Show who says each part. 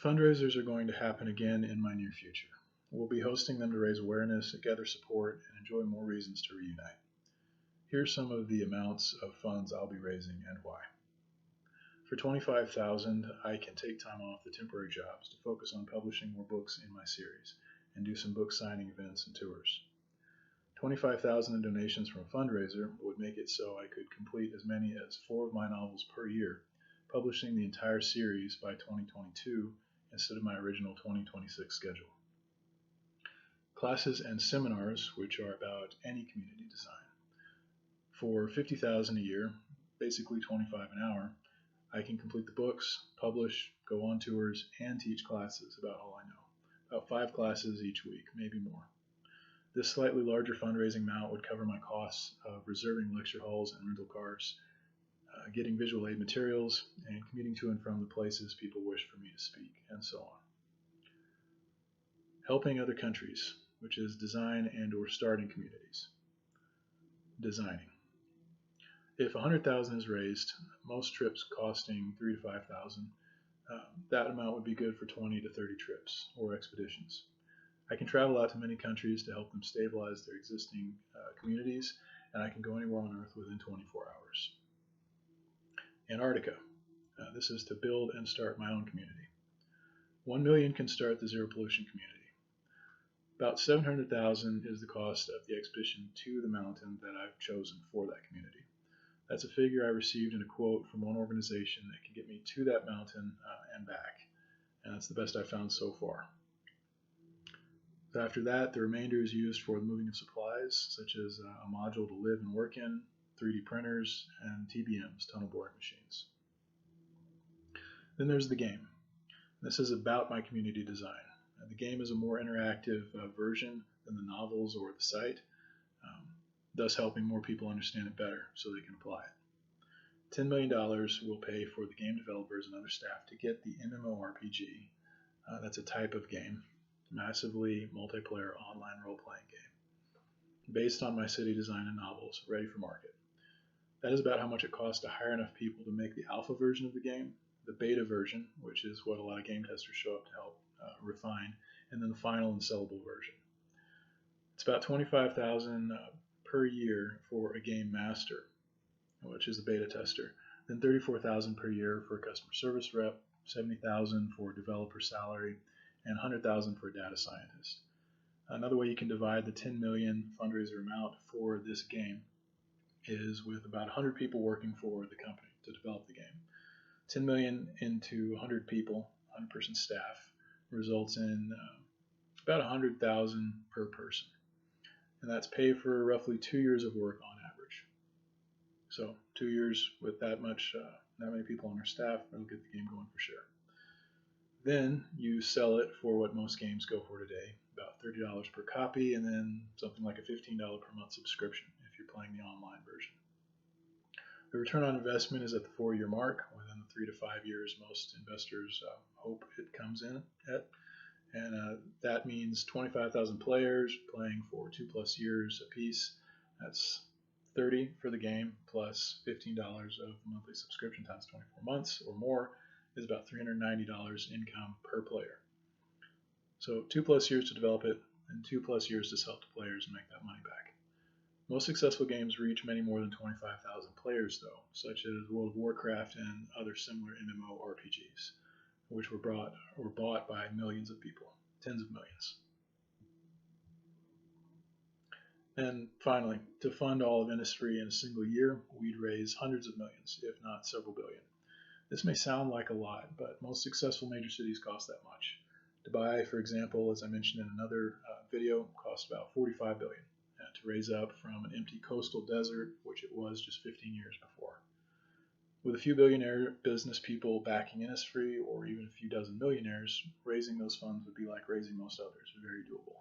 Speaker 1: Fundraisers are going to happen again in my near future. We'll be hosting them to raise awareness, gather support, and enjoy more reasons to reunite. Here's some of the amounts of funds I'll be raising and why. For $25,000, I can take time off the temporary jobs to focus on publishing more books in my series and do some book signing events and tours. $25,000 in donations from a fundraiser would make it so I could complete as many as 4 of my novels per year, publishing the entire series by 2022 instead of my original 2026 schedule. Classes and seminars, which are about any community design. For $50,000 a year, basically $25 an hour, I can complete the books, publish, go on tours, and teach classes about all I know. About 5 classes each week, maybe more. This slightly larger fundraising amount would cover my costs of reserving lecture halls and rental cars, getting visual aid materials, and commuting to and from the places people wish for me to speak, and so on. Helping other countries, which is design and or starting communities. Designing. If $100,000 is raised, most trips costing $3,000 to $5,000, that amount would be good for 20 to 30 trips or expeditions. I can travel out to many countries to help them stabilize their existing communities, and I can go anywhere on Earth within 24 hours. Antarctica. This is to build and start my own community. 1 million can start the zero pollution community. About $700,000 is the cost of the expedition to the mountain that I've chosen for that community. That's a figure I received in a quote from one organization that can get me to that mountain and back, and that's the best I've found so far. After that, the remainder is used for the moving of supplies, such as a module to live and work in, 3D printers, and TBMs, tunnel boring machines. Then there's the game. This is about my community design. The game is a more interactive version than the novels or the site, thus helping more people understand it better so they can apply it. $10 million will pay for the game developers and other staff to get the MMORPG, that's a type of game, massively multiplayer online role-playing game, based on my city design and novels, ready for market. That is about how much it costs to hire enough people to make the alpha version of the game, the beta version, which is what a lot of game testers show up to help refine, and then the final and sellable version. It's about $25,000 per year for a game master, which is a beta tester, then $34,000 per year for a customer service rep, $70,000 for developer salary, and $100,000 for a data scientist. Another way you can divide the $10 million fundraiser amount for this game is with about 100 people working for the company to develop the game. 10 million into 100 people, 100-person staff, results in about $100,000 per person. And that's pay for roughly 2 years of work on average. So 2 years with that many people on our staff, that'll get the game going for sure. Then you sell it for what most games go for today, about $30 per copy, and then something like a $15 per month subscription if you're playing the online version. The return on investment is at the 4-year mark, within the 3 to 5 years most investors hope it comes in at. And that means 25,000 players playing for 2+ years apiece. That's 30 for the game plus $15 of monthly subscription times 24 months or more is about $390 income per player. So 2+ years to develop it and 2+ years to sell to players and make that money back. Most successful games reach many more than 25,000 players though, such as World of Warcraft and other similar MMORPGs, which were bought by millions of people, tens of millions. And finally, to fund all of industry in a single year, we'd raise hundreds of millions, if not several billion. This may sound like a lot, but most successful major cities cost that much. Dubai, for example, as I mentioned in another video, cost about $45 billion to raise up from an empty coastal desert, which it was just 15 years before. With a few billionaire business people backing Innisfree, or even a few dozen millionaires, raising those funds would be like raising most others, very doable.